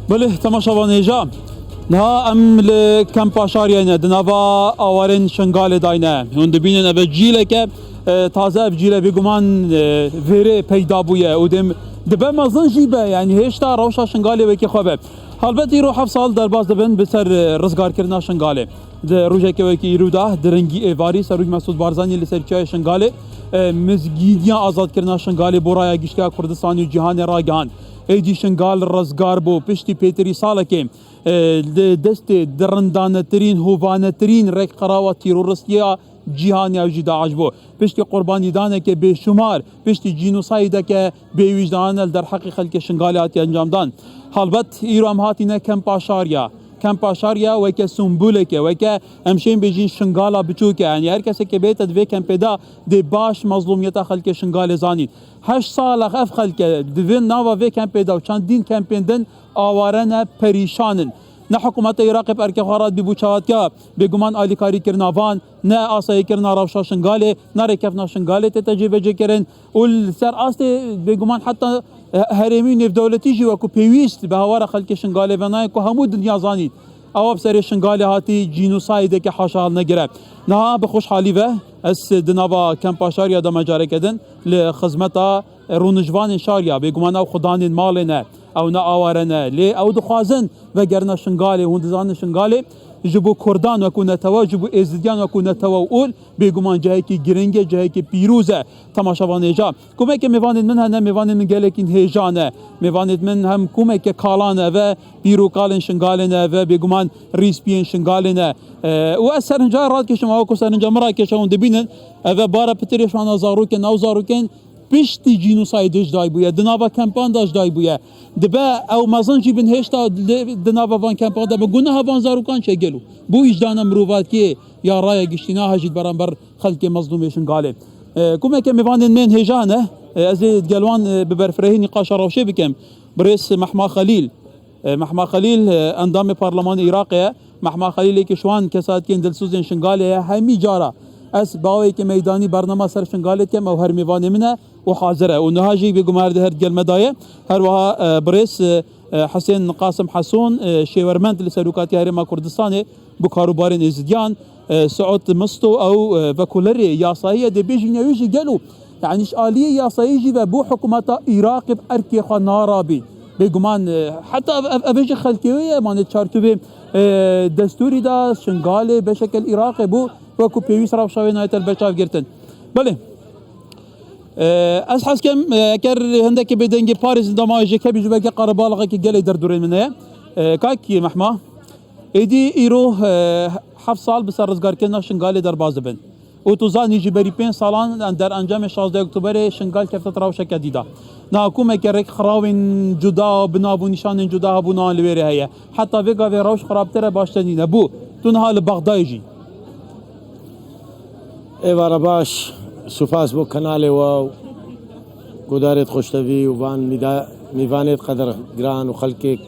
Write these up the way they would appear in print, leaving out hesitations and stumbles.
بله تماشاوان هجا نه ام لکم پاشاری نه دنوا آوارن شنگال داینه هون دبینن اب جیله که تازه اب جیله بگمان ویره پیدا بویه و دم دبه مزن جیبه یعنی هشتا روشا شنگاله وکی خوبه البته رو 7 سال در باز دبن بسر رزگار کردن شنگاله روزه که وکی رو ده درنگی ایواری سروج مسعود بارزانی لسر چای شنگاله مزگیدیان آزاد کردن شنگاله برای گشتیا کردستانی و جهان راگان ایدی شنگال رزگار بو پشتی پیتری ساله که دست درندانه ترین هوانه ترین رک قراوه تیرورستیا جهانی او داعش بو پشتی قربانی دانه که بیشمار پشتی جینوساید که بیوجدان در حق خلق شنگالیاتی انجام دان البته ایران هاتی نه کم پاشاریا و که سمبوله که و که همشین بجین شنگالا بچوکه یعنی هر کسی که بیت دوی کم پیدا دی باش مظلومیت خلق شنگال زانید 8 سال اف خلق دوی ناوا وی کم پیدا و چند دین کم پیندن آوارن پریشانن نه حکومت عراق پر که خارات بی بوچات که بگمان آلیکاری کرناوان نه آسایی کرنا روشا شنگاله نه رکفنا شنگاله تجربه جکرن اول سر آست بگمان حتی هرمی نف دولتی جی وکو پیویست به هوار خلق شنگاله و نه کو همو دنیا زانید او بسر شنگاله هاتی جینوساید که حاشا نگره نه به خوشحالی و اس دنوا کم پاشاریا دم جاره کدن لخدمتا رونجوان شاریا بگمان او خدان مال نه او نه آوارنه لی او دخوازن و گرنا شنگاله هندزان شنگاله جبو کردان و کنه توا جبو ازدیان و کنه توا اول بگمان جایی که گرنگه جایی که پیروزه تماشاوان هجا کومه که میوانید من هم میوانید من گلکین هجانه میوانید من هم کومه که کالانه و بیروکالن شنگالنه و بگمان ریسپین شنگالنه و اثر انجا راد که شما و سرنجا مرا که شما دبینن و بارا پتریشان زاروکن او زاروکن پشتی جینوسایدش دای بویه دناوا کمپان داش دای بویه دبه او مزن جی بن هشتا دناوا وان کمپان دا بگونه وان زاروکان چه گلو بو اجدان مروات که یا رای گشتینا هجید برانبر خلق مظلومیشن غالب کومه که میوان من هجانه از گلوان ببرفره نقاش روشه بکم برئیس محما خلیل اندام پارلمان عراق محما خلیل که شوان کسات که دلسوزن شنگاله همی جارا اس باوی که میدانی برنامه سر شنگالت که هر میوان منه و حاضره و نهاجی بگمار ده هر گل مدایه هر وها برئیس حسین قاسم حسون شیورمند لسلوکاتی هرما کردستان بکاروبار ازدیان سعود مستو او وکولری یاسایی ده بیجی نویجی گلو يعني آلیه یاسایی و بو حکومت عراق بارکی خوا نارابی بگمان حتی ابیج خلقیه مانه چارتوبه دستوری دا شنگاله به شکل عراق بو وكو بيويس راب شاوي نهاية البشاف جرتن بله از حس كم اگر هندك بدنجي باريس دما جيكا بيجو بك قربالغه كي قال يدردورين منه كاكي محما ايدي ايرو 7 سال بسر رزگار كنا شنغال در بازبن و توزان يجي بري 5 سالان در انجام 16 اكتوبر شنغال كفت راوشه كديدا ناكوم كرك خراوين جدا بنابو نشان جدا بنا لويره هي حتى فيغا في روش خرابتره باشتني بو تنها لبغداد ایوارا باش سپاس بو کانال و گودارت خوشتوی و وان میوانت قدر گران و خلق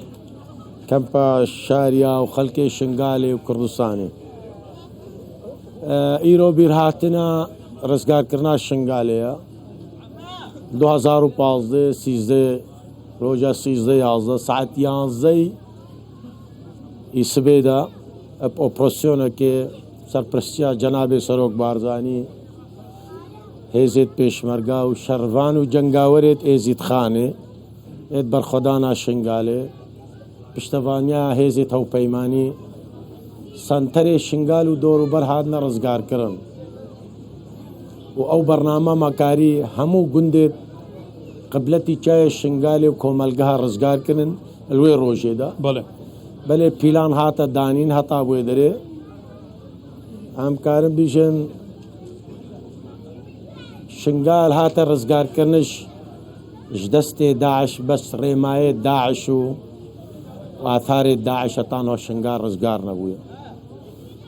کمپا شاریا و خلق شنگاله و کردستانه ایرو بیرهاتنا رزگار کرنا شنگاله 2015 13 روزا 13 11 ساعت 11 ایسبیدا اپراسیون که سرپرستیا جناب سروک بارزانی هیزت پیشمرگا و شروان و جنگاورت ایزید خانه اید برخدانا شنگاله پشتوانیا هیزت او پیمانی سنتر شنگال و دور برهاد رزگار کرن و او برنامه مکاری همو گندت قبلتی چای شنگاله و کوملگاه رزگار کرن الوی روشه دا بله پیلان هاتا دانین هاتا بوی داره هم کارم بیشن شنگال هاتا رزگار کرنش جدست داعش بس ریمای داعش و آثار داعش تانو شنگار رزگار نبویا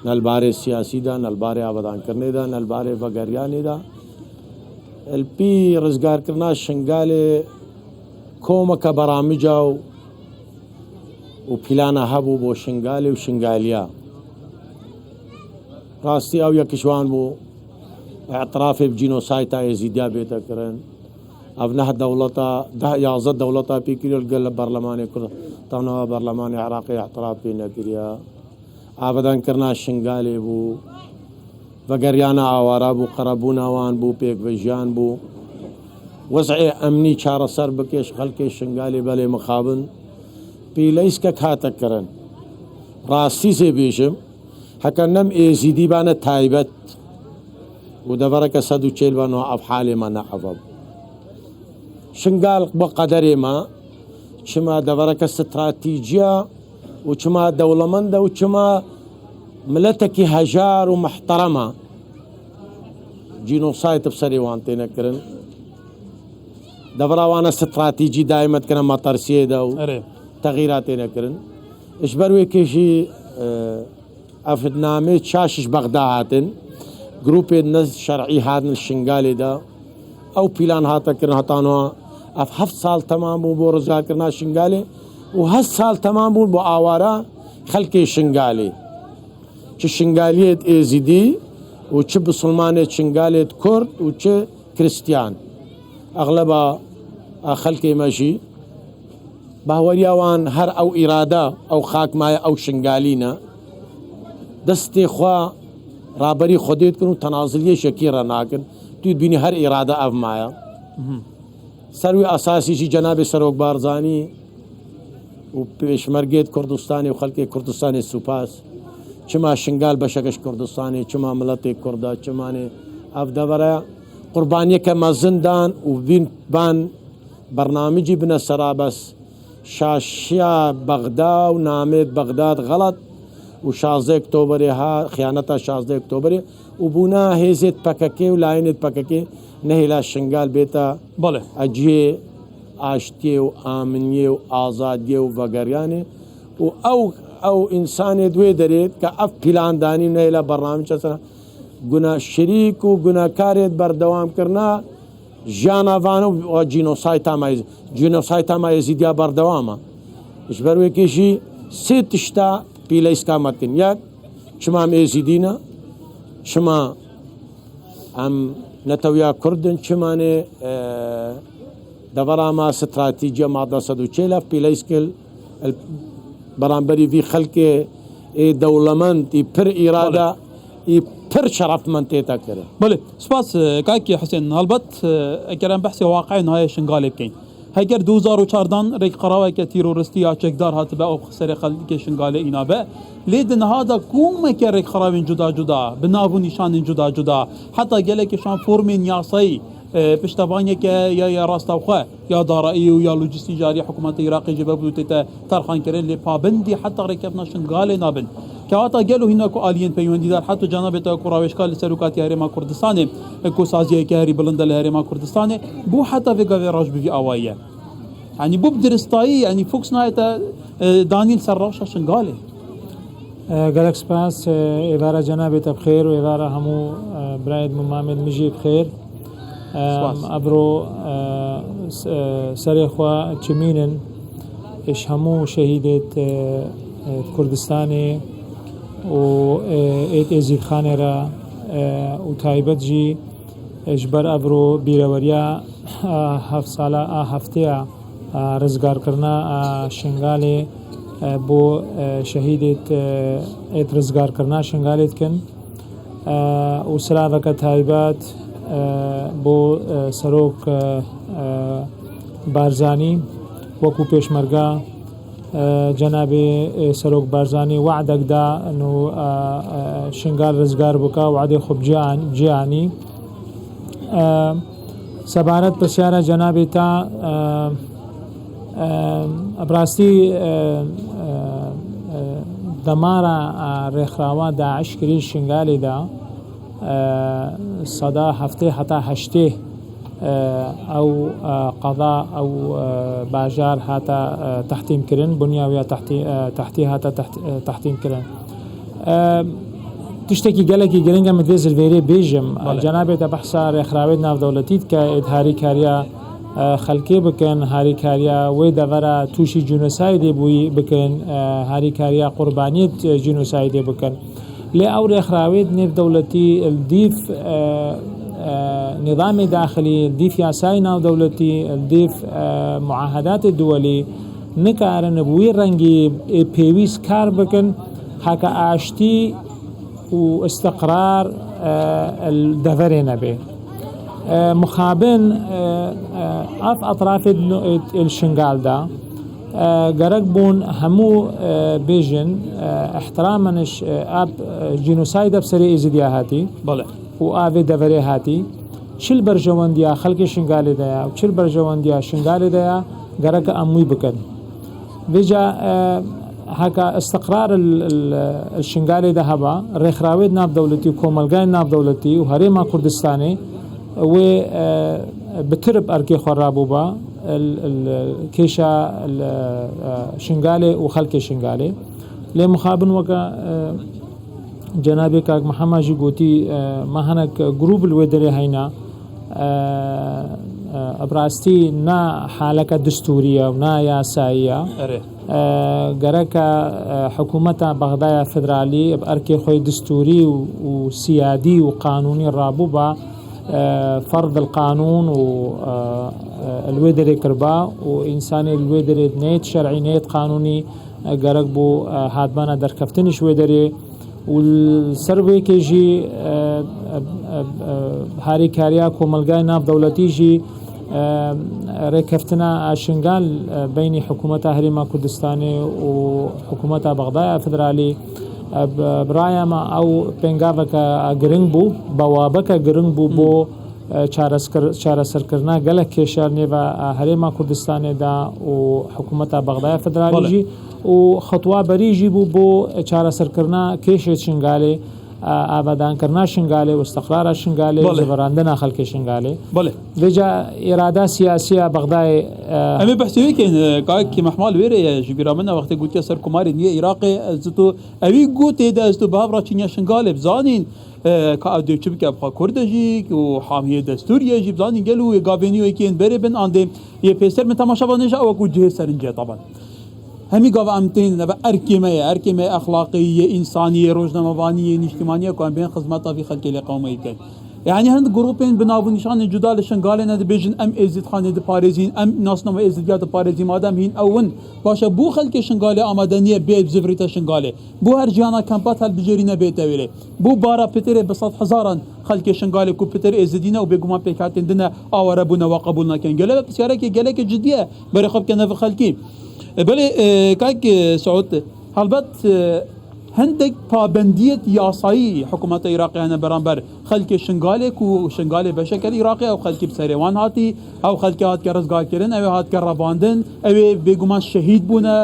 نلباره سیاسی دا نلباره آبادان کرنے دا نلباره وگریانی دا الپی رزگار کرنا شنگال کومک برامجاو و پلانا هبو بو شنگال و شنگالیا راستی او یا کشوان بو اعتراف بجینوسایتا یزیدیا بیتا کرن أبنه دولتا ده يعزد دولتا بيكريو القل برلماني كردستان برلماني عراقي اعترافي نكريا آبادان کرنا شنگالي بو وگریانا آوارا بو قربونا وان بو پیک وجان بو وضع امنی چار سر بکش خلق شنگالي بلے مخابن پیلیس کا کھاتا کرن راستی سے بیشم حکنم ایزیدی بانا تایبت ودبرك سدو چيل بانو افحال ما نعفب شنقال بقدر ما شما دبرك استراتيجية وشما دولمنده وشما ملتكي هجار ومحترمة جينوسايد بسري وانتين كرن دبرا وانا استراتيجي دائما كنا مطرسيه دو تغييراتين كرن اشبروي كيشي افدنامي تشاشش بغداداتن جروب الناس شرعي هذا الشنغالي ده او بلان هاتا كرنا هاتانوا اف 7 سال تمام بو رزا كرنا شنغالي و سال تمام بو آوارا خلق شنغالي چه شنغاليت ازيدي و چه بسلمانيت شنغاليت كرد و چه كريستيان اغلبها خلق ماشي باورياوان هر او اراده او خاك مايا او شنغالينا دستي خوا رابري خوديت كنو تنازلية شكيرة ناكن تود بيني هر إرادة أف مايا سروي أساسي شي جناب سروك بارزاني و بيشمرگيت كردستاني و خلق كردستاني سوپاس چما شنگال بشكش كردستاني چما ملت كردا چماني أف دبرا قربانية كما زندان و بين بان برنامجي بنا سرابس شاشيا بغداد و نامت بغداد غلط و 16 اکتبر ها خیانتا 16 اکتبر و بونا هیزت پککه و لاینت پککه نهلا شنگال بیتا بله اجیه آشتی و آمنیه و آزادیه و وگریانه و او انسان دوی درید که اف پلان دانی نهلا برنامج چسنا گناه شریک و گناه کاریت بردوام کرنا جانوانو و جینوسایتا ما یزیدیا بردواما اش بروی کشی سه تشتا پیلیس کا متن یک شما ام ازیدینا شما ام نتویا کردن شما نه دبرا ما استراتیجیا ماده صدو چلا پیلیس کل برانبری في خلق دولمند پر اراده پر شرف من تيتا كره بله سپاس كاكي حسين هلبت اكرم بحثي واقعي نهاية شنغالي بكين هيكر 2014 ريك قراوة كتيرورستي اشكدار هاتبا او خسر خلق شنغالي اينابا ليدن هذا كوم كريك خرابين جدا جدا بنابو نشان جدا جدا حتى قالك شان فورمين ياسي پشتوانیه که یا راستاوخه یا دارایی و یا لوجستي جاری حکومت عراقی جبه بودت ترخان کرد لی پابندی حتی رکبنا شنغال نابن که آتا گلو هینا کو آلین پیوندی دار حتی جناب تا کوراوشکال سروکاتی هرما کردستان کو سازیه که هری بلند هرما کردستان بو حتی في قوي راج بي اوایه يعني بو بدرستایی يعني فوكس نايتا دانيل سراش شنغالي قالك سپاس إدارة جنابت بخير وإدارة همو برايد ممامد مجي بخير أبرو سريخوا تشمينن إيش همو شهيدة كردستاني و إيت إزيد خانة را وتايبت جي إجبر أبرو بيروريا هفت سالة هفتيا رزگار کرنا شنغالي بو شهيدة إيت رزگار کرنا شنغالي كن وسلاوك تايبات بو سروک بارزانی وکو پیشمرگا جناب سروک بارزانی وعدك دا انه شنغال رزگار بکا وعده خوب جیانی سبارت پسیارا جناب تا ابراستی دمارا رخراوا داعش کری شنغالی دا صدا هفته حتى هشته او قضاء او باجار هاتا تحتيم كرن بنياوية تحتي هاتا تحتيم كرن تشتكي قالكي قرنجا مدوز الفيري بيجم جنابه بحثا رخراويد ناف دولتيد كإدهاري كاريا خلقي بكن هاري كاريا ويدورا توشي جنوسايدي بوي بكن هاري كاريا قربانيت جنوسايدي بكن لأور إخراويد نيف دولتي الديف نظام داخلي ديف ياساي ناو دولتي ديف معاهدات الدولي نكارن بوي رنگي بيويس كار بكن هكا آشتي واستقرار الدفرين به مخابن اف اطراف الشنغال دا گرگ بون همو بيجن احترامنش اب جينوسايد بسري ازديا هاتي بله و آوه دفره هاتی چل برجواندیا خلق شنگال دیا و چل برجواندیا شنگال دیا گرگ اموی بکن ویجا هکا استقرار الشنگال ده هبا رخراوید ناف دولتی و کوملگای ناف دولتی و هریما کردستانی و بترب ارکی خرابو با الكيشا الشنغالي وخلق الشنغالي لمخابن وكا جنابي كاك محمد جي قوتي ما هناك جروب الودري هينا ابراستي نا حالك دستورية ونا ياسائية غركا حكومة بغداد فدرالي بأركي خوي دستوري وسيادي وقانوني الرابوبة فرض القانون والودري كربا وإنساني الودري نيت شرعي نيت قانوني غرق بو هادبانا دركفتنش ودري والسروي كيجي هاري كاريا كوملغاي ناف دولتي جي ركفتنا شنغال بين حكومة هريما كردستاني وحكومة بغداد فدرالي برايا ما او بنگاوكا گرنگ بو بوابكا گرنگ بو چارە سەرکردنا گەلک کێشارنێ بە هەرێما کوردستانی دا و حکوومەتە بەغدای فدرالیژی و خطوا بەریژی بوو بۆ چارە سەرکردنا کێشێت شنگالێ ئابادانکردنا شنگالێ و استقرارە شنگالێ زەبەراندنا خەڵکی شنگالێ وێجا ئێرادا سیاسیە بەغدای ئەمێ بەحسەوەیکەین کاکی مەحماڵ وێرەیە ji bîra min e wextê gotiya ser Komarê niye Iraqê ez tu evî gotê de ez tu bihevra çîniya şingalê bizanîn ka ew dê çi bike bixwe Kurd e jî û hamiye destûriyê jî bizanîn gel û gaveniyekên berê bin an dê yê pêser min temaşava nêja ew ku cihê serinciye taban hemî gava em tên nebe erkê me ye erkê me exlaqî însaniyê rojnamevaniyê nîştimaniyê ku em bên xizmeta vî xelkê lê qewmeyî bikin yani hind grupên bi nav û nîşanên cuda li şingalê ne dibêjin em êzîdxanê diparêzîn em nasname êzîdiya diparêzî madem hîn ew in başa bû xelkê şingalê amade niye bê zivritê şingalê bû her cihana kempat helbijêrîne bête wêrê bû bara pitêrê bi sed hezaran xelkê şingalê ku pitêr êzîdîne û bêguman pêkhatên din e aware bûne ve qebûl nakin gelek pisyarekê gelekê cidî ye berê xwe bike nevê xelkî belê kak Suud helbet هندك پابندیت یاسایی حکومت عراقی هنه برانبر خلک شنگاله کو شنگاله بشکل عراقی او خلکی بسریوان هاتی او خلکی هات که رزگار کردن او هات که رباندن او بگمان شهید بونه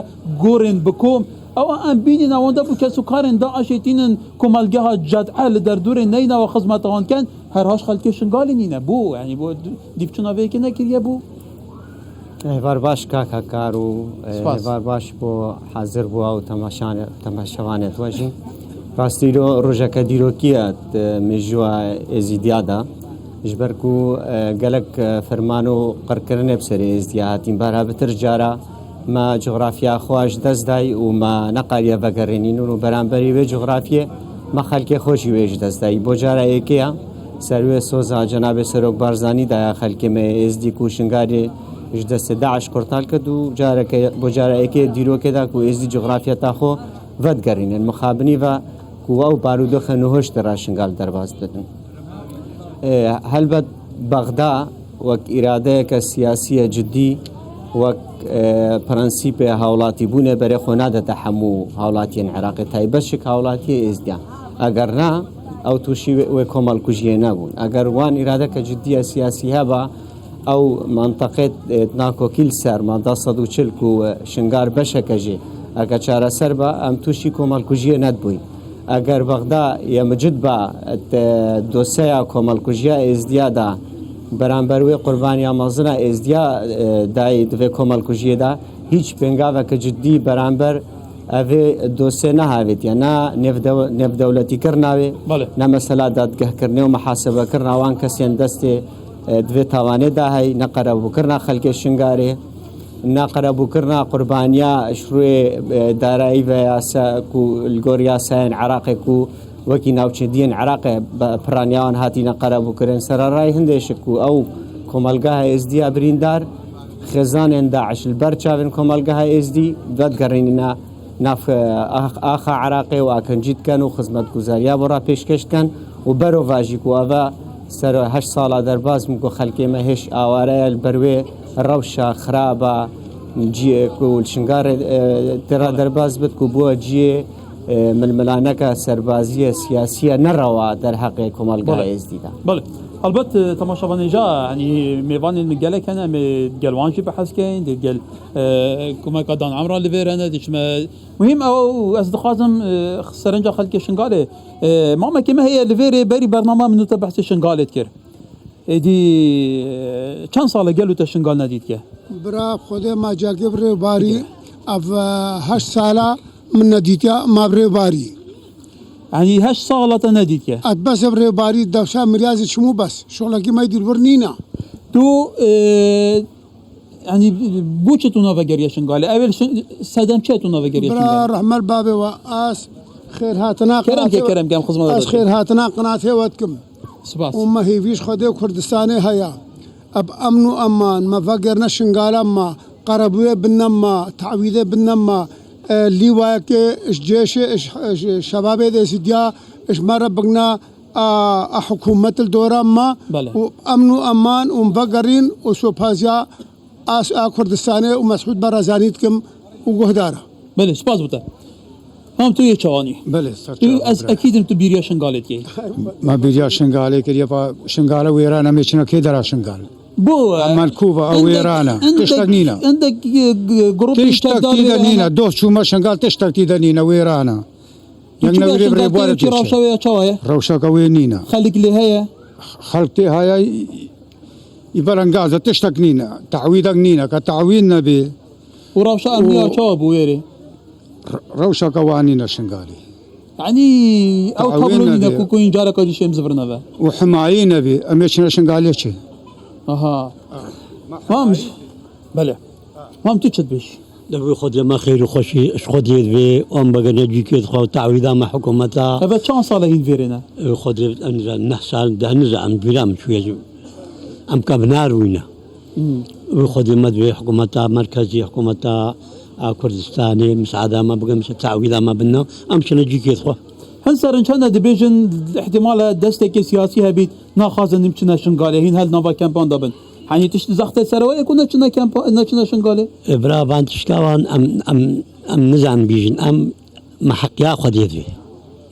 گورن بکوم او ام بینین اونده بو کسو کارن داعشتینن کمالگه ها جدعه لدردور نینا و خزمتهان کن هرهاش خلکی شنگالی نینه بو یعنی بو دیپچونا ویکی نکریه بو هێوار باش کاکە کار و هێوار باش بۆ حەزر بووە و تەماشەوانێت وەژین ڕاستیرۆ ڕۆژەکە دیرۆکیە مێژووە ئێزیدیادا ji ber ku gelek ferman û qirkirinê bi serê êzdiya hatîn berha bitir cara me coğrafiya xwe ji dest dayî û me neqaliye vegerênînin û beramberî wê coğrafiyê me xelkê xwe jî wê ji dest dayî bo cara êkeya ser wê soza Cenabê Serok Barzanî daya xelkê me êzdî ku şingarê ji destê Daeş qurtal kir û bo cara êkê dîrokê da ku êzdî coğrafiyeta xwe vedgerînin mixabinî ve ku ew barûdoxe nûhoştê ra şingal derbas bidin helbet Bexda wek îradeyeke siyasî cidî wek prensîpê hawlatîbûnê berê xwe nadete hemû hawlatiyên Iraqê taybet şik hawlatiyê êzdiya eger na ew tûşî wê komelkujiyê nebûn eger wan îradeke ciddiya siyasî heba ew manteqê nakokîl ser mada 140 ku şingar beşeke jî eger çareser be em tûşî komelkujiyê nedbûyî eger Bexda ya micid be dosyeya komelkujiya êzdiya da beramber wê qurbaniya mezina êzdiya dayî divê komelkujiyê da hiç pêngaveke ciddî beramber evê dosye nehavêtiye ne nêvdewletîkirina wê ne mesela dadgehkirinê û mehasebekirina wan kesên destê divê tawanê da hey ne qerebûkirina xelkê şingarê ne qerebûkirina qurbaniya ji rûyê darayî ve yasa ku li gor yasayên Iraqê ku وەکی ناوچێدیان عراقە بە پرانیاوان هاتیینە قەرەبووکردن سەرڕای هەندێشک و ئەو کۆمەلگای ئێزدیا بریندار خێزانێن داعش بەر چاوێن کۆمەلگای ئێزدی دەتگەڕێنە ناف ئاخا عراقی و ئاکەنجیتکەن و خزمەت گوزاریا بۆ ڕاپێشکەشتکەن و بەرۆ ڤژیک و ئەڤە سەر 8 ساڵا دەربازم گۆ خەلکێمە هێش ئاوارەیە بەروێ ڕەوشە خراپە جیێک و شنگار تێرا دەرباز بت و بووە جێ ململانەکە سەربازیە سیاسیە نەڕەوە دەرحەقی کۆمەلگای ئێزدیدا. بله البته تماشاوانێجا ینی میوانên gelek hene me gelwan jî behs kein dê gel komeka dan emra li vê hene dîçme muhîm ew ez dixwazim serenca xelkê Şingalê mamekê me heye li vêrê berî bername min te behsê Şingalê dikir êdî çend sal e gel û te Şingal nedîtke برا خودê ma cagê birê barî ev 8 sala min nedîtiye ma birê barî ینی 8 sala te nedîtke et bes ev rêbarî dewşa miryazê çimû bes şoxlekî me dîrvir nîne tu ینی bû çi tu navegeriya Şingalê ew sedem çi tu navegeriya برا Şingalê rehmel babê we ez xêr hatina kerem kem xizmet ez xêr hatina qinatê we dikim spas û me hêvîş Xwedê Kurdistanê heye ev emn û eman me vegerine Şingala me qerebûyê bine me tewîdê bine me لیوایکه اش جیش اش شباب دستیا اش مرا بگنا حکومت الدوره ما و امن و امان و مبگرین و سوپازیا اس کردستانه و مسعود برازانیت کم و گهداره بله سپاس بوده هم تو یه چوانی بله تو از اکیدم تو بیریا شنگالت کی ما بیریا شنگاله کریه با شنگاله و ایران همیشه کی درا شنگال بو اما کوبا او ایران تشتغنینا عندك جروب تشتغنینا دو شوما شنگال تشتغنینا و ایران يعني نوري بريبوار روشا چوايا روشا كوينينا خليك اللي هي خلقتي هاي يبرنغازة تشتغنينا تعويدك نينا كتعويدنا به وروشا أمنية چوا بويري روشا كوانينا شنغالي يعني او تبرونينا كوكوين جارة كاجي شيم زفرنا به وحماينا به اميشنا شنغالي چه اها مامش بله مام تشد بيش لو خود لما خير وخشي اش خود يدوي ام بغنا جيكيت خو تعويضا مع حكومتها هذا شان صالحين فيرنا خود انزا نحسال ده نزا ام بيرام شويه ام كابنار وينا وخود مدوي حكومتها مركزي حكومتها كردستاني مساعدة ما بقى مش تعويضا ما بنا امشي نجيكيت خو هنسر ان كان ديفيجن احتمال دستك سياسي هبي ناخذ نمشي شنغالي هين هل نوفا كامبان دبن يعني تشت زخت سروي يكون نشنا كامب نشنا شنغالي برا بان تشتاوان ام نزعم بيجن ام ما حق ياخذ يدي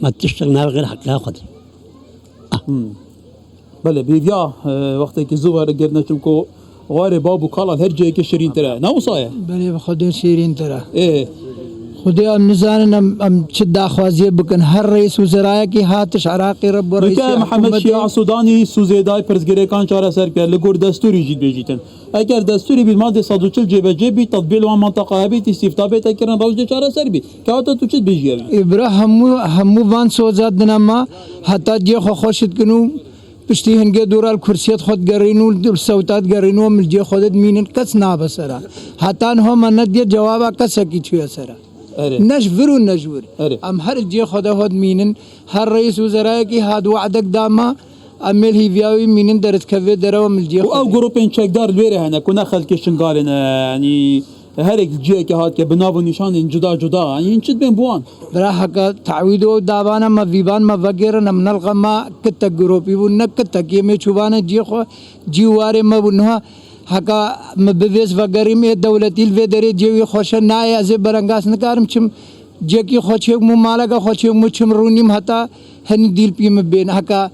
ما تشتغل غير حق ياخذ بله بيريا وقت كي زوار قرنا شمكو غاري بابو قال هرجه كي شيرين ترى نوصايه بله خودی شیرین ترى ايه خودی ام نزانن ام شد اخوازی بکن هر رئیس وزراء کی هاتش عراقی رب و رئیس محمد شیعه سودانی سوزیدای پرزگریکان چاره سر کرد لگور دستوری جید بیجیتن اگر دستوری بید ماده 140 جبه جبی تطبیل و منطقه هبی استفتاء بیت کردن روز چاره سر بی که تو چت بیجی ابرا همو وان سوزاد دنما حتی دی خو خوشت کنو پشتی هنگه دورال کرسیت خود گرینو سوتات گرینو ملجی خودت مینن کس نابسرا حتی هم من دی جوابا کس کی چوی سرا نجبر ونجبر ام هر جي خدا هاد مينن هر رئيس وزراء کی هاد وعدك داما امل هي فياوي مينن درت كفي درو ملجي او جروبين تشيك دار الويري هنا كنا خلك شنغالنا يعني هر جي كي هاد كبناو نشان جدا جدا يعني انشد بين بوان براحك تعويدو دابانا ما فيبان ما فقير من الغما كت جروبي ونكت كيمي شوبانا جي خو جيواري ما بنها حقا مبویس وگریم دولتی الویدری جوی خوشن نای از برانگاس نکارم چم جکی خوشی ممالک خوشی مچم رونیم حتا هن دیل پیم بین حقا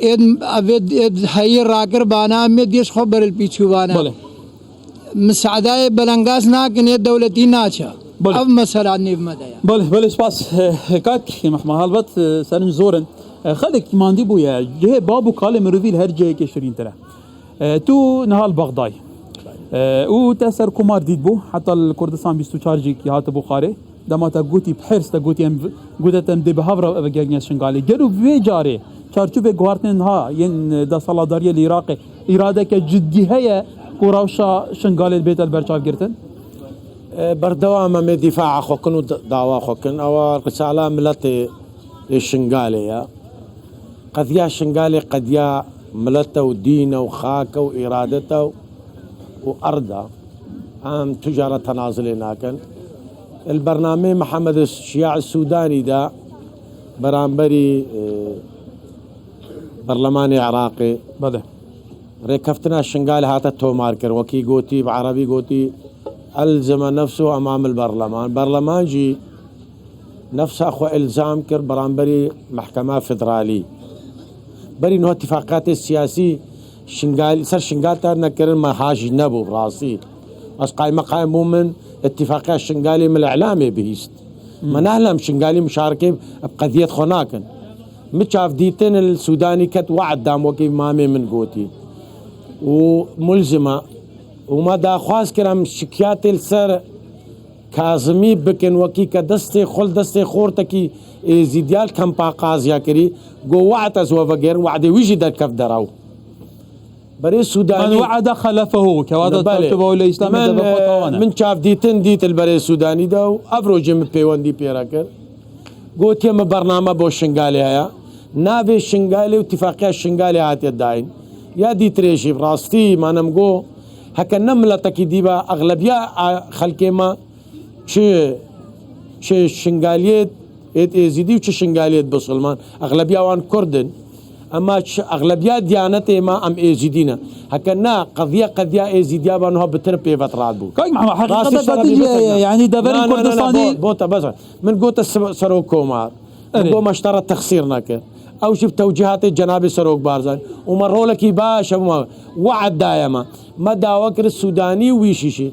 اد اوید هاي راکر بانا می دیش خبر الپیچو بانا مساعده برانگاس نا کنه دولتی ناچا اب مثلا نیو مدایا بله سپاس کاک محمد البت سرن زورن خلك ماندي بويا جه بابو كالم روفيل هر جاي كشرين ترى تو نهال بغداي او تسر كومار ديد بو حتى الكردستان بيستو تشارجي كي هات بخاري دما تا غوتي بحرس تا غوتي ام غودتم دي بهافرا وگاگنيا شنغالي گرو وي جاري چارچو به گوارتن ها ين دا سالاداري العراق اراده ك جدي هي كوراوشا شنغالي بيت البرچاف گرتن بردوام من دفاع خوكن ودعوة خوكن او رسالة ملتي للشنغالية قضية شنغالي قضية ملته ودينه وخاكه وإرادته وأرضه عام تجارة تنازل هناك البرنامج محمد الشياع السوداني ده برامبري برلماني عراقي بله ركفتنا الشنغالي هاتا تو ماركر وكي قوتي بعربي قوتي ألزم نفسه أمام البرلمان جي نفسه أخو إلزام كر برامبري محكمة فدرالي بري إنه اتفاقات السياسي شنغال سر شنغال تار نكرن ما حاج نبو براسي بس قايم من اتفاقات شنغالي من الإعلامي بهيست ما نهلم شنغالي مشاركة بقضية خناكن متشاف ديتن السوداني كت وعد دام وكي مامي من قوتي وملزمة وما دا خواست كرم شكيات السر كازمي بكن وكي كدستي خل دستي خورتكي زيديال كم باقاز يا كري جو وعد أزوا فجر وعد ويجي در كف دراو بري السوداني من وعد خلفه كوادا ترتبه الإسلام من شاف ديت البري السوداني ده أفروج من بيوندي بيراكر قلت يا برنامج بو شنغالي هيا نابي شنغالي واتفاقية الشنغالي هاتي الداين يا دي تريشي براستي ما نمقو هكا نملة تكيديبا أغلبية خلقي ما شي شنغاليات زيدي وش شنغاليات بسلمان أغلبية وان كردن أما أغلبية ديانتي ما أم إيزيدينا هكذا قضية إيزيديا بانها بتربي فترات بو كاي مع حقيقة يعني دبر كردستاني بوتا بس من قوت سروق كومار من ما اشترى تخسيرنا كه أو شوف توجيهات جناب سروق بارزان ومروا لك باش وعد دائما ما داوكر السوداني ويشيشي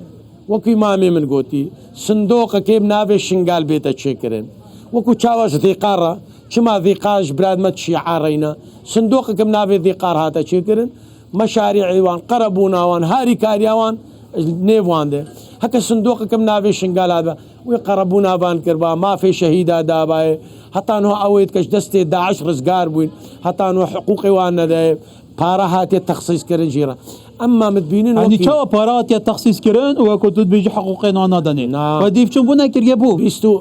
وكي مامي من قوتي صندوق كيب نافي شنغال بيتا تشكرين وكو تشاوز ذيقارة شما ذيقاش براد ما تشيعارينا صندوق كم نافي ذيقار هاتا تشكرين مشاريع وان قربونا وان هاري كاريا وان نيفوان ده هكا صندوق كم نافي شنغال هذا ويقربونا بان كربا ما في شهيدة دابا حتى انه اويت كش دستي داعش رزقار بوين حتى انه حقوقي وانا ده بارهات التخصيص كرن جيرا اما متبينين يعني شو بارات التخصيص كرن وكنت بيجي حقوقين وانا دني نعم وديف شو بنا كريبو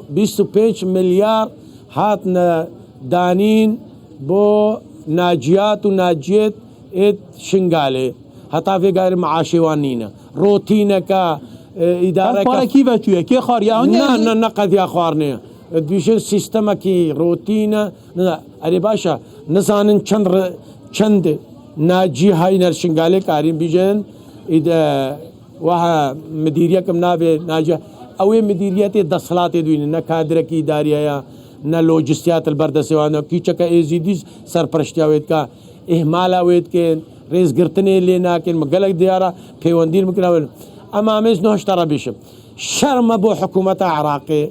بيستو 5 مليار هاتنا دانين بو ناجيات وناجيت ات شنغالي حتى في غير معاشي وانينا روتينا كا اداره كا كيف تشوي كي خاريا نا نقد يا اخوارنا بيشن سيستم كي روتينا اري باشا نزانن چند ناجي هاي نرشنغالي كارين بيجن اذا وها مديريه كم نابه ناجي او مديريات دخلات دوين نا كادر کی اداريه نا لوجستيات البردسه وانا کی چکا ازيديز سرپرشتیا ويت کا اهمال ويت کے رئيس گرتني لنا كن مغلق ديارة بيوندير مكناول امامز نو اشترى بيشم شرم ابو حكومه عراقي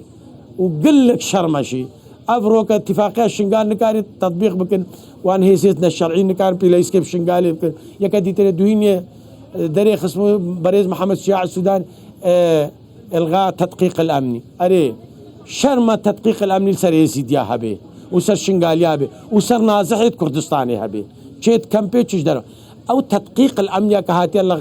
وقلك شرمشي افروك اتفاقيه الشنغال نكاري تطبيق بكن وان هيسيتنا الشرعي نكار بلايس كيف شنغالي بكن يكادي ترى دوينيا دري خصمه بريز محمد شياع السودان الغاء تدقيق الامني اري شرم تدقيق الامني سر يزيد يا هبي وسر شنغاليا هبي وسر نازحيه كردستاني هبي شيت كامبي تشدر او تدقيق الامن كهاتي الله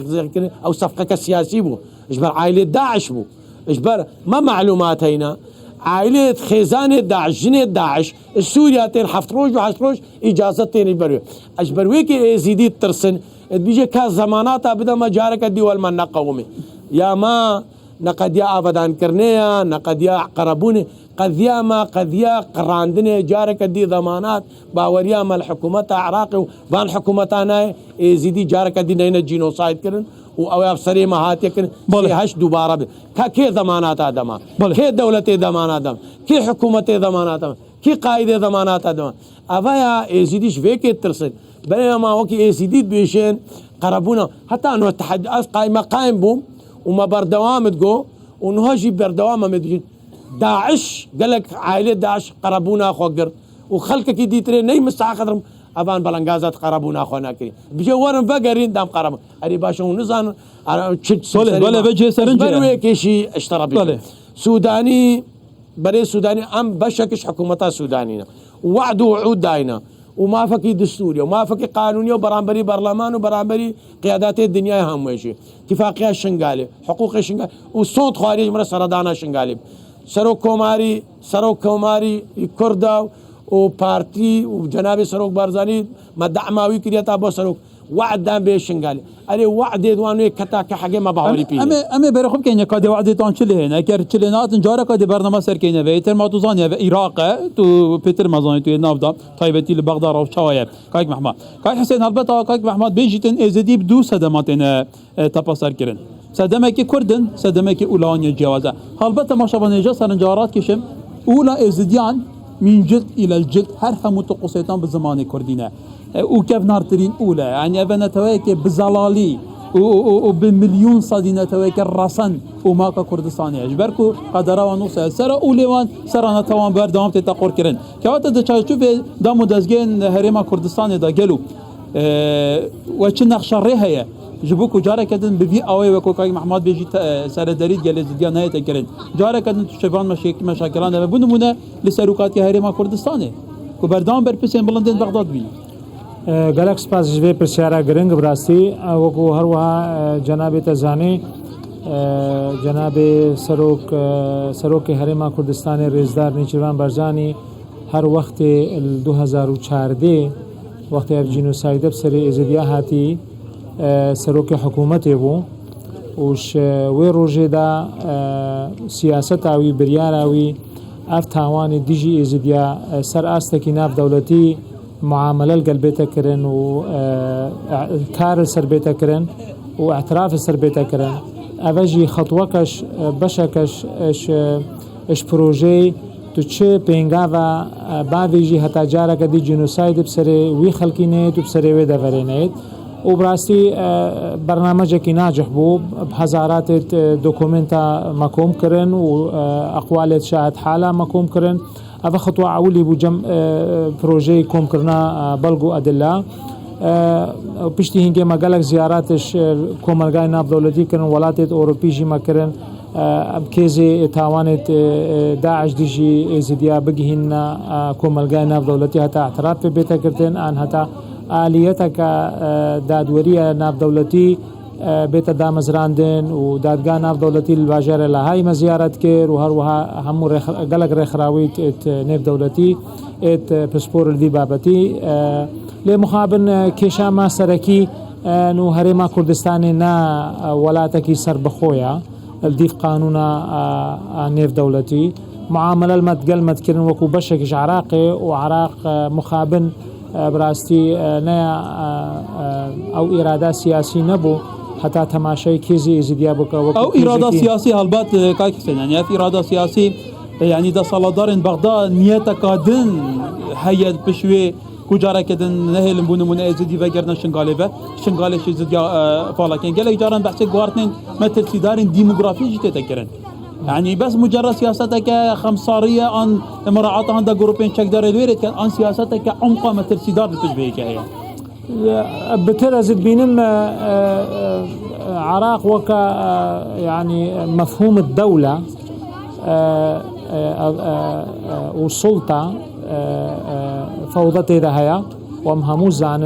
او صفقه سياسي بو اجبر عائله داعش بو اجبر ما معلومات هنا عائله خيزان داعش جنيه داعش السورياتين حفتروج وحفتروج اجازتين يبروا اجبر ويكي يزيد ترسن بيجي كاز زمانات ابدا ما جارك الدول من نقومي يا ما نقد يا ابدان كرنيا نقد يا قربوني قد يا ما قد يا قراندني جارك دي ضمانات باوريا ما الحكومه عراقي وبان حكومتنا يزيدي جارك دي نينا جينوسايد كرن او افسري ما هات يكن هش دوباره كي ضمانات ادم كي دولتي ضمانات ادم كي حكومتي ضمانات ادم كي قائد ضمانات ادم افيا يزيديش فيك ترسل بينما وكي يزيد بيشين قربونا حتى انه التحدي قايم بوم وما بردوام تقو ونهاجي بردوام مدجين داعش قال لك عائله داعش قربونا خوغر وخلك كي دي تري ني مستعقدرم ابان بلنغازات قربونا اخونا كري بيجي ورن فقرين دام قرب اري باشا ونزان ولا بجي سرنجه بروي كشي اشترى بيه سوداني بري سوداني ام بشكش حكومتها سودانينا وعدوا وعود داينا وما فكي دستوري وما فكي قانوني وبرامبري برلمان وبرامبري قيادات الدنيا هم ويشي اتفاقيه الشنغالي حقوق الشنغالي وصوت خارج من سردانا الشنغالي سرو كوماري كردا وبارتي وجناب سروق بارزاني ما دعماوي كريتا بو سروق وعد دام بشنغالي علي وعد دوانو كتا كحاجه ما باوري بي اما برخم كاين كادي وعدي تان تشلي هنا كير تشلينات نجارا كادي برنامج سر كاين بيتر ما توزانيا العراق تو بيتر مازان تو نافدا طيبتي لبغداد او شوايه كايك محمد كايك حسين هلبتا كايك محمد بيجيتن ازدي بدو صدماتنا تبصر كرن صدمك كردن صدمك اولانيا جوازه هلبتا ما شابه نجا سرنجارات كشم اولى ازديان من جلد الى الجلد هر هم تقصيتان بالزمان كردينا وكيف نارترين اولى يعني ابنا تواكي بزلالي وبمليون صدينا تواكي الرسن وماكا كردستاني اجبركو قدرا ونص سرا اوليوان سرا نتوان بردام تتقور كرن كواتا دا تشوف دامو دزجين هريما كردستاني دا قالوا وچن نقشري هي جبوكو جارة كدن بفي اوي وكو كاي محمد بيجي سر دريد قال زديان هي تكرن جارة كدن تشوفان مشاكلان بنمونه لسروقات هريما كردستاني کو بردام بر پسین بلندن بغداد بی گلک سپاس جوی پرسیارا گرنگ براستی وکو هر وها جناب تزانی جناب سروک هرما کردستان رزدار نیچروان برزانی هر وقت 2014 وقت جنوساید بسری ازدیا هاتی سروک حکومت بو وش وی روجه دا سیاست آوی بریار آوی اف تاوان دیجی ازدیا سر آستکی ناف دولتی معامله القلبيته كرن وكار السربيته كرن واعتراف السربيته كرن أفجي خطوكش بشكش اش بروجي تشي بينغافا بعديجي حتى جارك دي جنوسايد بسري وي خلقينيت وبسري وي دفرينيت وبراستي برنامجك ناجح بو بهزارات دوكومنتا مكوم كرن واقوال شاهد حاله مكوم كرن هذا خطوة أولي بجم بروجي كوم كرنا بلغو أدلة بيشتي هنجي ما قالك زياراتش كوم الجاي ناب دولتي كرن ولاتت أوروبيجي ما كرن بكيزي تاوانت داعش ديجي زديا بجهن كوم الجاي ناب دولتي هتا اعتراف في بيتا كرتن عن هتا آليتك دادورية ناب دولتي بيت دامز راندن ودادگاه ناف دولتي الباجر لهاي مزيارت كير وهروها همو قلق رخراويت ات نيف دولتي ات بسبور الدي بابتي لمخابن كيشا ما سركي نو هرما كردستاني نا ولاتكي سر بخويا الديف قانونا نيف دولتي معاملة المتقل متكرن وكو بشكش عراقي وعراق مخابن براستي نيا او إرادة سياسي نبو حتى تماشي كيزي ازديا بك او اراده سياسيه هلبات كايكسن يعني في اراده سياسي يعني دا صلادار بغداد نيته كادن هي بشوي كجاره كدن نهل بون ازدي فكرنا شنغالي شي زديا فالكن قال جارن بحث غوارتن مثل سيدارين ديموغرافي جيت تذكرن يعني بس مجرد سياستك خمساريه ان مراعاه عند جروبين تشك دار الويرد كان ان سياستك عمق مثل سيدار بتشبهك هي بترزد بينما عراق وكا يعني مفهوم الدولة والسلطة فوضى هيا ومهموز عن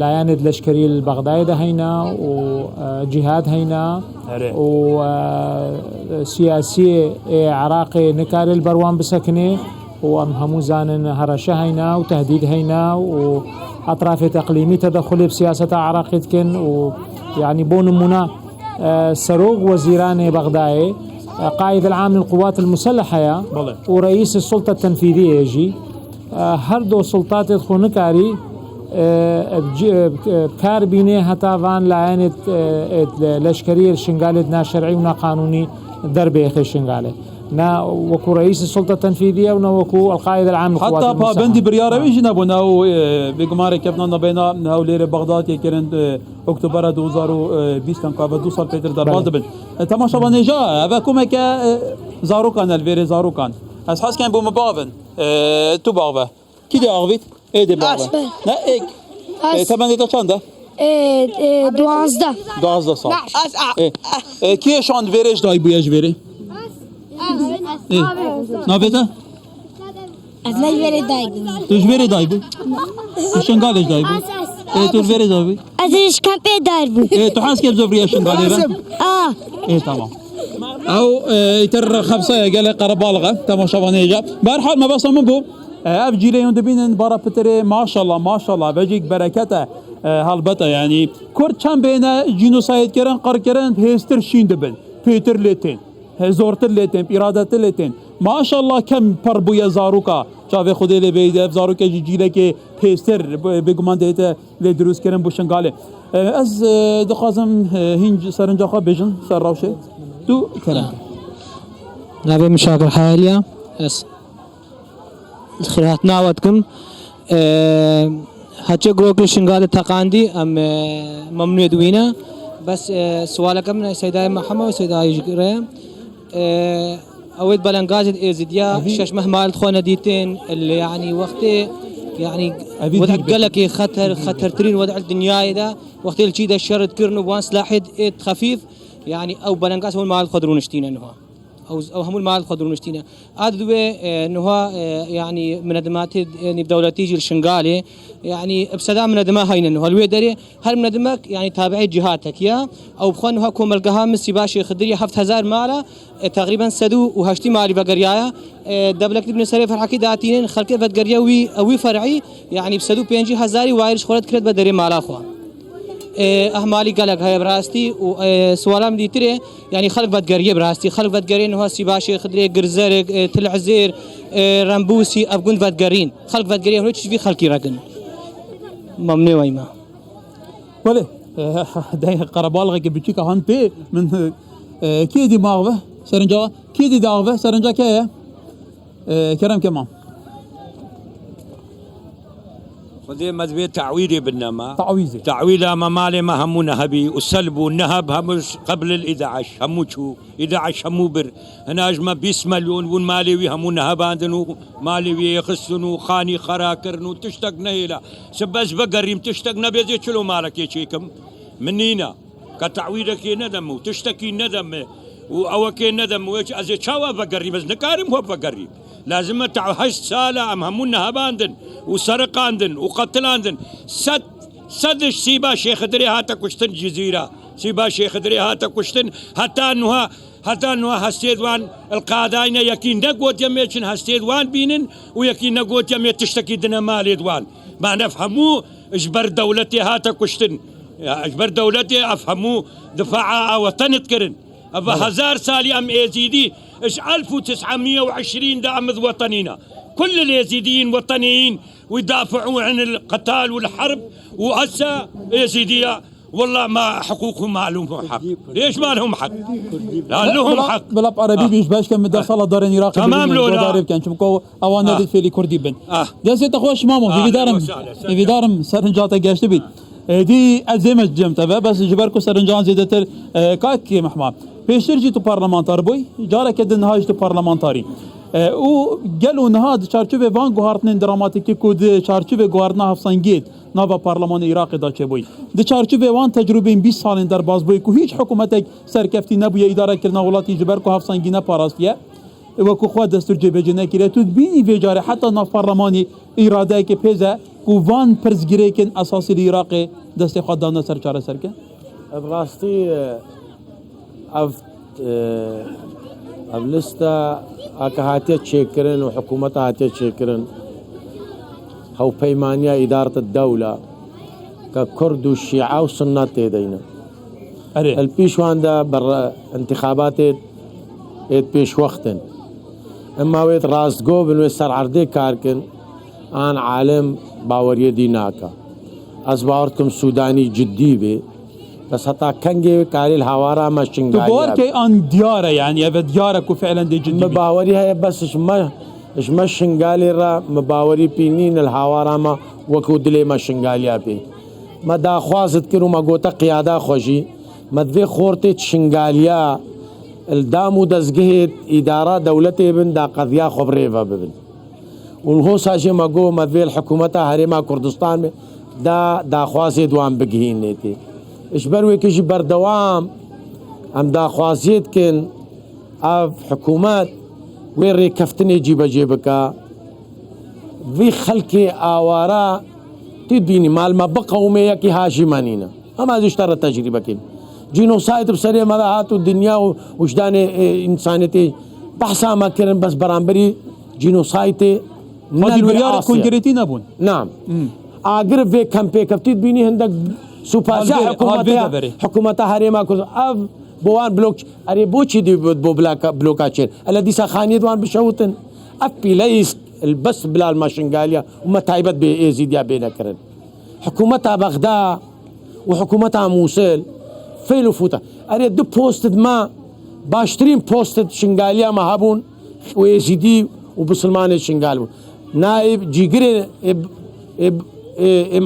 لا ياند لشكري البغداد هينا وجهاد هينا وسياسي عراقي نكار البروان بسكنه وهم زان هرشة هينا وتهديد هينا وأطراف تقليمي تدخل بسياسة عراقية كن ويعني بون منا سروق وزيران بغداد قائد العام للقوات المسلحة ورئيس السلطة التنفيذية يجي هردو سلطات خونكاري بكار بيني هتا فان لعينة لشكرية الشنغالي نا شرعي ونا قانوني دربي اخي الشنغالي نا وكو رئيس السلطة التنفيذية ونا وكو القائد العام للقوات المسلحة حتى بندي بريارة بيجي نبونا بيقماري كيفنا نبينا نهاو ليرة بغداد يكرن اكتوبر 2020 كان قابل 2 سال بيتر درباز دبن تماشا بانيجا هذا كومك زاروكان الفيري زاروكان اسحاس كان بو مباغن تو باغبه كي دي اغبيت ايه دي باغبه لا ايه تمني تا چنده 12 سال كي شان فيريش داي بوياج فيري نافذة؟ أزلي فيري دايبو. توش فيري دايبو؟ شنغالش دايبو؟ إيه توش فيري دايبو؟ أزليش كان بي دايبو. إيه تو حاسس كيف زوفريا شنغالي؟ آه. إيه تمام. او يتر خمسه قال قربالغه تماشا فانيجا بارحال ما بس من بو افجيلي يندبين برا بتري ما شاء الله ما شاء الله بجيك بركته هالبتا يعني كور كان بين جينوسايد كرن قر كرن هيستر شين دبن بيتر ليتين هزورتر ليتين بإرادة ليتين ما شاء الله كم بربو يا زاروكا شافي خدي لي بيد زاروكا جيجي كي هيستر بيغمان ديتا لدروس كرن بوشنغالي از دخازم هينج سرنجا خا بيجن سراوشي تو كلام نبي مشاكل حالية اس خيرات ناوتكم هاتش جروك شنغال تقاندي ام ممنوع دوينا بس سؤالكم سيداي محمد وسيداي جريم اويد بلنغاز ازديا شش مهما الخونه ديتين اللي يعني وقتي يعني وضع قلقي خطر ترين وضع الدنيا ده وقت الشيء ده الشر تكرنوا وان سلاحد خفيف يعني او بلنغاز هو المال خضرون اشتينا انه او هم المال خضرون اشتينا ادوي انه يعني من دمات يعني بدولتي الشنغالي يعني بسدا من دما هين انه الويدري هل من دمك يعني تابعي جهاتك يا او بخون هو كوم القهام سباشي خضري 7000 ماله تقريبا سدو وهشتي مالي بقريايا دبلك ابن سريف الحكي داتين خلقه بدقرياوي او فرعي يعني بسدو 5000 وايرش خولت كرت بدري مالا اخو اهمالي قالك هاي براستي وسوالام دي تري يعني خلق بدقريه براستي خلق بدقرين هو سباشي خضري قرزر تلعزير رمبوسي افغون بدقرين خلق بدقريه هو في خلقي رقم ممنوع ايما ولا ده قربالغه بيجيك هان بي من كيدي ماغبه سرنجا كيدي داغبه سرنجا كيه كرم كمان خذي مذبي تعويضي بالنما تعويضي تعويضه ما مالي ما همو نهبي والسلب النهب همش قبل ال11 همو شو 11 همو بر هنا اجمع 20 مليون والمالي وي همو نهب عندنو مالي وي يخسنو خاني خراكرنو تشتق نهيلا سبز بقريم تشتق نبي شلو مالك يشيكم منينا كتعويضك ندم تشتكي ندم واوكي ندم ويش ازي شاوا بقري بس نكارم هو بقري لازم تعهش سالة ام همونا هباندن وسرق عندن وقتل عندن سدش سيبا شيخ دري هاتا كشتن جزيرة سيبا شيخ دري هاتا كشتن حتى انها هستيدوان القاداين يكين نقوت يميشن هستيدوان بينن ويكين نقوت يمي تشتكي دنا مالي دوان ما نفهمو اجبر دولتي هاتا كشتن اجبر دولتي افهمو دفاع وطن تكرن أبا 1000 سالي أم يزيدي إيش 1920 دعم وطنينا كل اليزيديين وطنيين ويدافعون عن القتال والحرب وهسه يزيدية والله ما حقوقهم ما لهم حق ليش ما لهم حق لا لهم حق بلاب عربي بيش باش كم مدى صلاة دارين يراقب تمام لولا كان شمكو أوانا دي فيلي كردي بن دازي تخوش مامو في دارم سرنجاتا جاشت بيت دي أزمة جمتها بس جبركو سرنجان زيدتر كاكي محمد پیشتر جی تو پارلمانتار بوی جاره که دنهاج تو پارلمانتاری او گلو نهاد چارچوب وان گوهارتن دراماتیکی کود چارچوب گوهارتنا هفسانگید نوا پارلمان عراق داچه بوی د چارچوب وان تجربه 20 سال در باز بوی کو هیچ حکومت سرکفتی نبوی اداره کردن ولاتی جبر کو هفسانگی نه پاراستیه و کو خو دستور جبهه کړه تو بینی وجاره حتی نو پارلمانی اراده کې پیزه کو وان پرزګری کن اساسی عراق دست خدانه سرچاره سرکه براستی لستا هاتيت شكرن وحكومتها هاتيت شكرن هو بيمانيا إدارة الدولة ككرد والشيعة والسنة تيدينا البيشوان ده برا انتخابات بيش وقتن اما ويت راس قوبن ويسر عردي كاركن آن عالم باوريه ديناكا از باورتكم سوداني جدي بي بس حتى كنجي كاري الهوارا ما شنغالي تبور كي ان دياره يعني ابد ديارك وفعلا دي جدي مباوري هي بس اش ما شنغالي را مباوري بينين الهوارا ما وكود لي ما شنغالي بي ما دا خوازت كرو ما قوتا قياده خوشي ما ذي خورتي شنغاليا الدامو دزگهت اداره دولتي بن دا قضيه خبريفا ببن والهو ساشي ما قو ما ذي الحكومه هرما كردستان دا خوازي دوام بگهين نيتي ايش بروي كيجي بردوام ام دا خوازيت كن اف حكومات ويري كفتني جيبك في خلقي اوارا تديني مال ما بقى وميكي هاشمانينا اما اشترى تجربه كن جینۆسایت بسەرێ مەدا هات و دنیا و وجدانی ئینسانێتی بەحسا مەکردن بەس بەرامبەری جینۆسایتێ وریار کنکریتی نبون. نعم ئاگر vê کەمپێکەفتیت بینی هەندێک سوپاسیا حکوومەتە هەرێما کورد ئەv بۆ وان بلۆک ئەرێ بۆچی دیبێت بۆ بلۆکاچێن ئەلە دیسا خانیێتوان بشەوتن ئەف پیلەیست بەس بلال ماشنگالیا ومە تایبەت بێ ئێزیدیا بێ نەکردن حکوومەتە بەغدا و حکوومەتە مووسل فێل و فوتە ئەرێ دو پۆستت ما باشترین پۆستت شنگالیامە هەبوون و ئێزیدی و بسلمانێ شنگال بوون نایب جیگرێ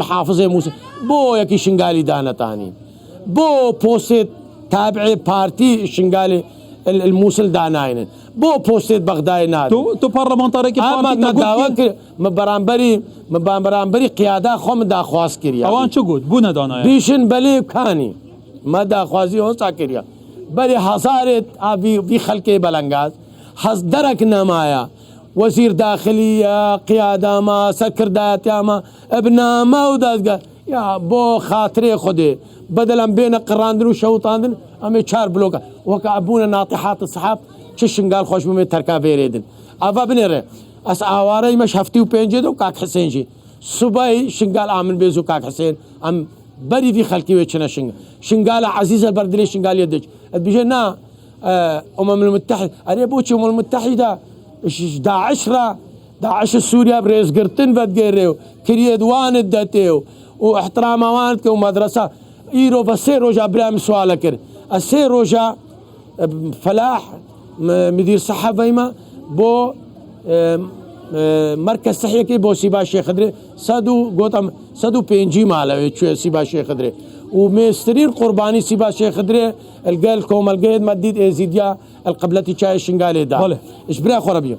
محافظێ مووسل بۆ یەکی شنگالی دانەتانی بۆ پۆستێت تابعێ پارتی شنگالی المووسل داناینن بۆ پۆستێت بەغدای نات تو پارلەمانتارێکی بەرامبەری قیادا خۆم داخواست کردی ئەوان چ گوت بوو نەدانایە بیشن بەلێ بکانی مە داخوازی هۆسا کردە بەری هەزارێت ئاوی خەلکێ بەلەنگاز حەز دەرەک نەمایە وەزیر داخلیە قیادامە سەرکردایەتیامە ئەبنامە و دەستگە یا بۆ خاترێ خودێ بەدەلم بێنە قڕاندن و شەوتاندن ئەمێ چار بلۆکە وەکە ئەبوونە ناتیحاتە سەحاب چ شنگال خۆش بمێت تەرکا بێرێدن ئاوا بنێڕێ ئەس ئاوارەی مەش هەفتی و پێنجێت و کاک حسێنجی سوبای شنگال ئامن بێز و کاک حسێن ئەم بەریدی خەلکی وێ چنە شنگالە عەزیزە بەردلێ شنگالیە دەچ ئەبیژێ نا ئەمم المتحد ئەرێ بۆچی ئەمم المتحیدا داعش سووریا برێزگرتن بەدگەێرێ و کریێدوانت دەتێ و احترامەوانت کە و مەدرسە ئیرۆ بە سێ ڕۆژە برام سوالە کرد ئەسێ ڕۆژە فەلاح مدیر سەحەبەیمە بۆ مرکز سەحیەکەی بۆ سیبا شێخدرێ گۆتم 105 ماڵەوێ کوێ سیبا شێخدرێ و مێسترین قوربانی سیبا شێخدرێ الگەل کۆمەلگەیت مەدید ئێزیدیا القبلەتی چای شنگالێدا ئش برا خۆرە بیە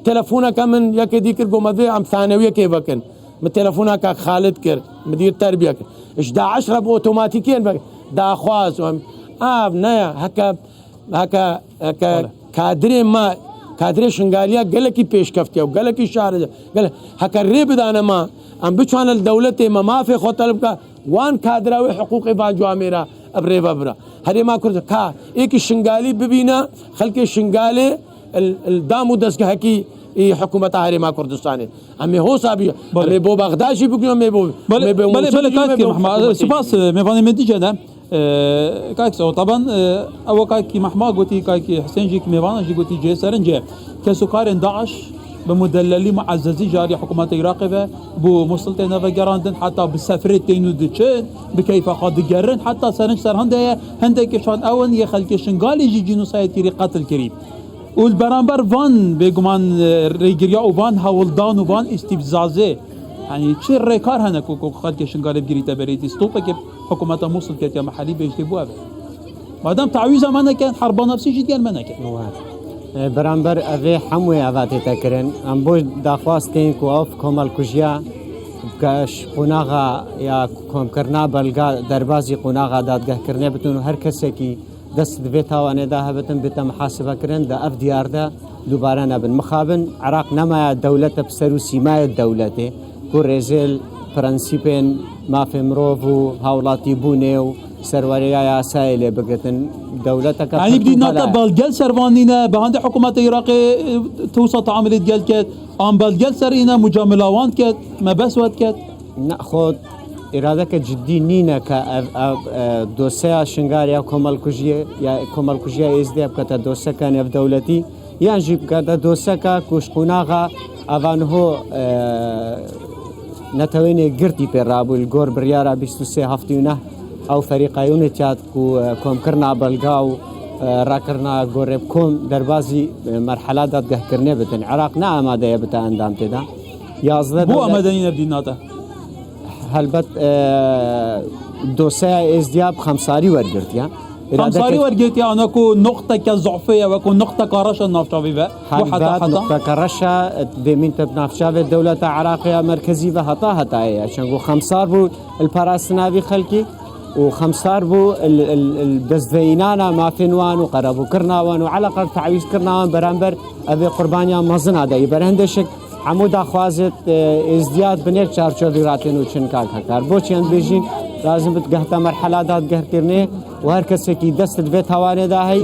تەلەفۆنەکە من یەکێ دی کرد گۆمەدێ ئەم ثانەویەکێ بکەن من تەلەفۆنەکە خالت کرد مدیر تەربیە کرد ئش داعش بۆ ئۆتۆماتیکێن داخواز ئاv نەیە هەکە کادرێ ما کادرێ شنگالیا گەلێکی پێشکەفتیە و گەلێکی شارە هەکە ڕێ بدانەما ئەم بچوانە دەولەتێ مە مافێ خۆتەل بکە وان کادراوی حقوقی بانجوامێرە ئەبرێ بەبرە هەرێما کورد کا ئێکی شنگالی ببینە خەلکی شنگالێ دام و دەستگەهەکی حکوومەتە هەرێما کوردستانی ئەمێ هۆسا بیە بۆ بەغداشی بکنەوە مێ بۆ سپاس میێوانی من دیجەدە کاکسەوە طبعا ئەوە کاکی مەحما گوتی کاکی حسێنجی میێوانەژی گوتی جێ سەرنجێ کەسوکارێن داعش بمدللی معززی جاری حکومت عراقی و بو موصل تینا و گراندن حتی بسفر تینو دچن بکیف خود گرن حتی سرنج سر هنده کشان اون یه خلک شنگالی جی جنوسایت کری قتل کری و برانبر وان بگمان ریگریا و وان هولدان و وان استبزازه یعنی چه ریکار هنه که خلک شنگالی بگیریتا برید استوپه که حکومت موصل کرد یا محلی بهشتی بوه مادام تعویض منه کن حربا نفسی جدیان منه کن بەرامبەر ئەvێ هەمووی ئاواتێتەکردن ئەم بۆ داخواستین و ئەو کۆمەڵکوژیە کەش قوناغا یا کۆمکردنا بەلگا دەربازی قوناغا دادگەهکردنێ بتون و هەر کەسێکی دەست دەبێت تاوانێدا هەبێتن بێتە محاسبەکردن لە ئەف دیاردا دووبارە نەبن مخابن عراق نەمایە دەولەتە پسەر و سیمایە دەولەتێ و ڕێزێل پرەنسیپێن مافێ مرۆڤ و هاوڵاتی بوونێ و سەروەریای یاسای لێ بگرتن دەولەتەکە يعني بدينا بالجل سروانينا بهند حكومة العراقي توسط عملية جل كات عم بالجل سرينا مجاملوان كات ما بس وقت كات نأخذ إرادة جدي نينا كدوسيا شنغاريا كومال كوجيا إزدياب كتا دوسيا كان في دولتي يعني جيب كتا دوسيا كوشقوناغا أفانه نتويني قرتي برابو الجور بريارا بيستوسي هفتيونه او فریقایونه چات کو کوم کرنا بلگاو راکرنا گورب کوم دربازی مرحله دادگاهکردنێ بتن عراق نه ئامادەیە بتە ئەندام تێدا 11 بۆ ئەمەدەنی نەبدیناتە هەلبەت دۆسەیە ئێزدیاب خەمساری وەرگرتیە خەمساری وەرگرتیانەکو نقطەکە زعفەیە وەکو نقطەکە ڕەشە ناوچاوی بە نقطەکە ڕەشە دێمینتە ناوچاوێت دەولەتە عراقیە مرکزی بە هەتایە چەنگۆ خەمسار بوو الپاراستناوی خەلکی و خمسار بو الدزدينانا ما فينوان وقربوا كرناوان وعلى قر تعويض كرناوان برامبر ابي قربانيا مزن هذا يبرهندشك عمود خوازت ازدياد بنير چارچوبی راتن و چن کار بو چند بجین لازم بتقهتا مرحلة داد قهركرني وهر كسكي دست بيت هواني داهي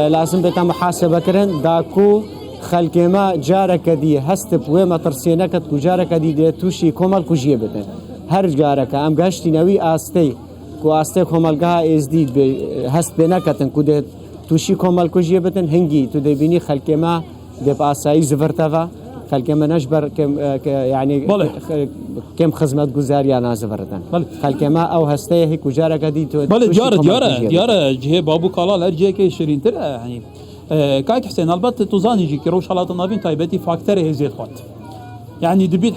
لازم بيتا محاسبة كرن داكو خلقي ما جارك دي هستب وما ترسينكت كو جارك دي توشي كومال كو جيبتن هر جارك ام گشتي نوي آستي كو آستي كومالگاه ازديد هست بنكتن كو دي توشي كومال كو جيبتن هنگي تو دي بيني خلقي ما دي باساي زفرتفا خلقي ما نجبر كم يعني كم خدمات گزاري انا زفرتن خلقي ما او هستي هيك جارك دي تو بله دیاره جه بابو کالا هر جه که شیرین تر يعني كاك حسين البته توزاني جي كروش حالات نافين تايبتي فاكتور هزيت خط يعني دبيت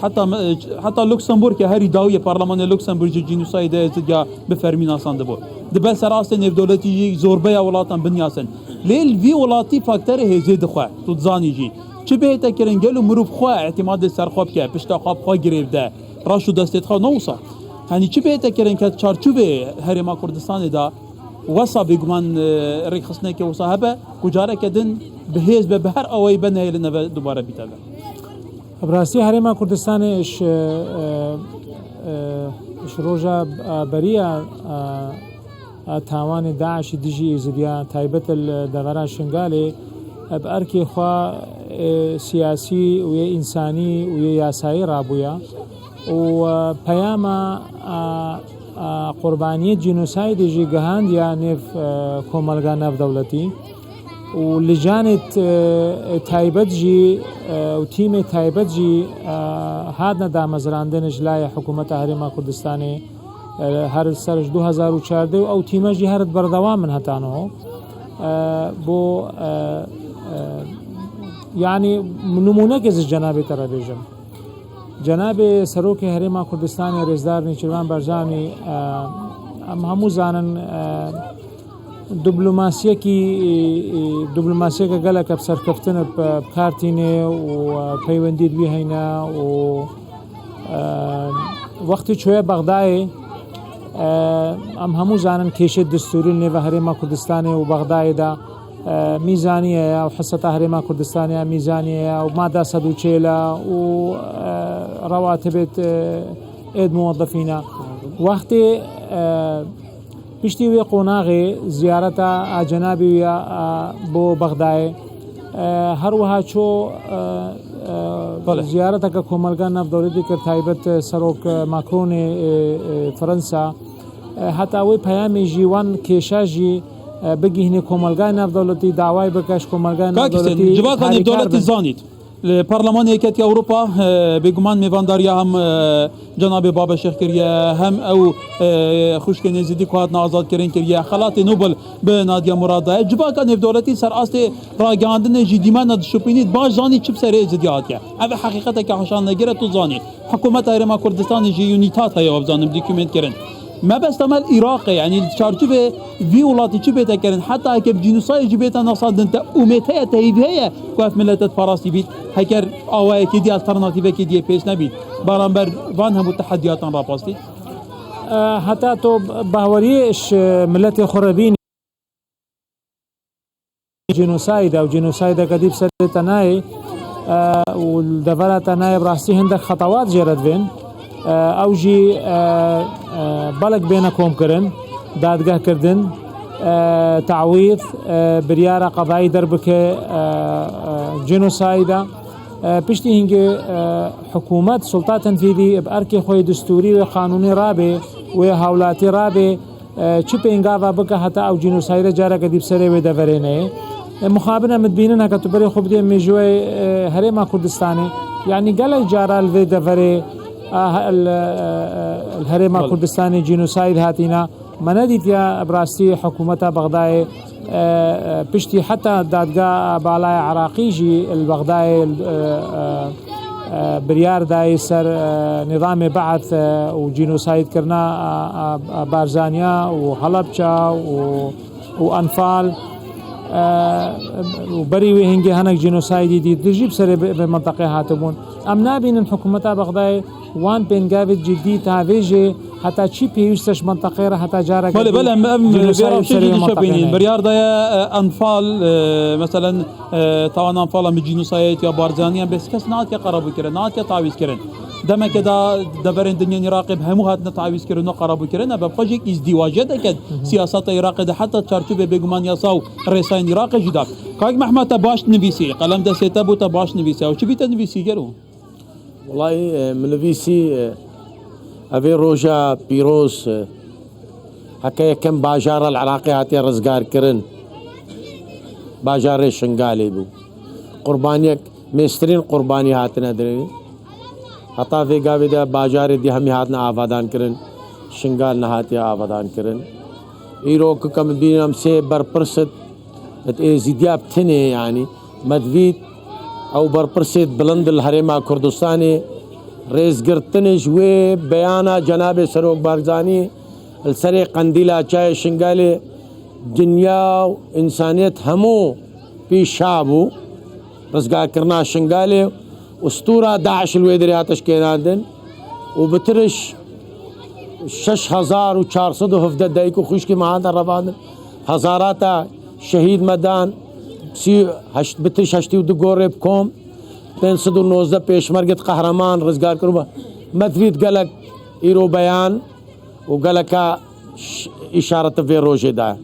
حتى لوكسمبورغ هاري داويه برلمان لوكسمبورغ جينوسايد ازديا بفرمينا ساندبو دبل سراس نف دولتي زوربيا ولاتن بنياسن ليل في ولاتي فاكتور هزيت خو توزاني جي چبه تكرن قالوا مروف خو اعتماد سرخوب كه پشتا خواب خو گريف ده راشو دستت خو نوصا يعني چبه تكرن كه چارچوبه هرما كردستان دا وصا بيجمان رخصنا كه وصاحبه كجاره كدن بهيز بهر اوي بنه لنا دوباره بيتابع براسي هرما كردستان اش روجا بريا تاوان داعش ديجي زديا تايبت الدغرا شنغالي بأركي خوا سياسي ويا إنساني ويا ياساي رابويا وبياما قربانية جينوسايد جي جهاند يا نف كومالغا نف دولتي ولجانة تايبت جي وتيم تايبت جي هادنا دا مزراندن جلاي حكومة هرما كردستاني هر سرش 2014 او تيم جي هرد بردوام من هتانو بو يعني نمونه كز جناب ترى بيجم جناب سروك هرما كردستان رزدار نيچروان برجاني ام همو زانن डिप्लोमेसी का गला कब सरकफ्तन बखारतीने وپیوندید بھی هینا و وقتی چویا بغداد ام همو زانن کیش دستوری نه هرما کردستان و بغداد دا میزانیه و حصه هرما کردستان میزانیه و ماده 140 و رواتب اید موظفینا وقتی پشتی وی قوناغی زیارت جنابی بو بغداد هر وها چو زیارت کا کوملگان نف دولتی که تایبت سروک ماکرون فرانسا حتی وی پیام جیوان کشاجی بگیهن کوملگان نف دولتی دعوای بکش کوملگان نف دولتی جواب نف دولتی زانید البرلمان هيئة أوروبا بجمان ميفانداريا هم جناب بابا شيخ كريا هم أو خوش كني زدي كواد نازاد كرين كريا خلاص نوبل بناديا مراد جبا كان في دولتي سر أصل راجعندنا جديمان الشوبينيت باجاني شب سر زديات يا هذا حقيقة كعشان نجرة تزاني حكومة هرما كردستان جي يونيتات هي وبزانم ديكومنت كرين ما بس تمال العراق يعني الشارجبه فيولاتي تشبه تكرن حتى هيك بجنوساي جبيتا نصاد انت ومتى تهيبها كيف ملت فراسي بيت هيكر اواي كدي الترناتيف كدي بيس نبي برامبر وانها متحديات راباستي حتى تو باوريش ملت خربين جنوسايد او جنوسايد قديب سرتناي والدفلتناي براسي عندك خطوات جرت فين او جي بلق بينكم كرن دادگاه كردن تعويض بريارة قضائي دربك جنوسايدا بشتي هنگي حكومات سلطات تنفيذي بأركي خوي دستوري وقانوني رابي وهولاتي رابي چپ انگاوا بك حتى او جنوسايدا جارة قديب سري ودفرينه مخابنا مدبيننا كتبري خوب دي ميجوي هرما كردستاني يعني قال جارة الفي دفري الهرما كردستاني جينوسايد هاتينا منديت يا براسي حكومة بغداد بشتي حتى دادقا بالاي عراقي جي البغداد بريار داي سر نظام بعث وجينوسايد كرنا بارزانيا وحلبشة وأنفال وبري وهنجي هناك جينوسايد دي تجيب سر بمنطقة هاتبون أمنا بين الحكومة بغداد وان بينجافت جدي تافيجي حتى شي بيوستش منطقة حتى جارك بلا بيرام شيء شبينين بريار دايا أنفال مثلا طبعا أنفال من جينوسايد يا بارزانيا بس كاس نات يا قرب كرن نات يا تعويض كرن دما كدا دبرين دنيا عراق بهمو هات نتعاوز كرنا قرابو كرنا ببخجك ازدواجه دكد سياسات عراق ده حتى تشارچوب بيگمان ياساو رسائن عراق جدا كاك محمد باش نبيسي قلم ده سيتابو باش نبيسي او چبي تنبيسي گرو والله من نبيسي ابي روجا بيروس هكا كم باجار العراقي هاتي رزقار كرن باجار شنغالي بو قربانيك مسترين قرباني هاتنا دري حتى في قابل باجار دي هم هاتنا آبادان کرن شنگال نهاتی آبادان کرن ایروک کم دینم سے برپرست زیدیاب تھنے يعني مدوید او برپرست بلند الحرمہ کردستانی ریز گرتنش وی بیانا جناب سروک بارزانی السر قندیلا چائے شنگالے دنیا انسانیت همو پیشابو رزقار کرنا شنگالے اسطورة داعش الويدرياتش كينادن وبترش 6400 هفدة دايكو خوشكي معانا ربان هزاراتا شهيد مدان بترش هشتي ودقوري بكم 519 پیشمرگت قهرمان رزقار كروبا مدفيد قالك ايرو بيان وقالك اشارة في روجي دا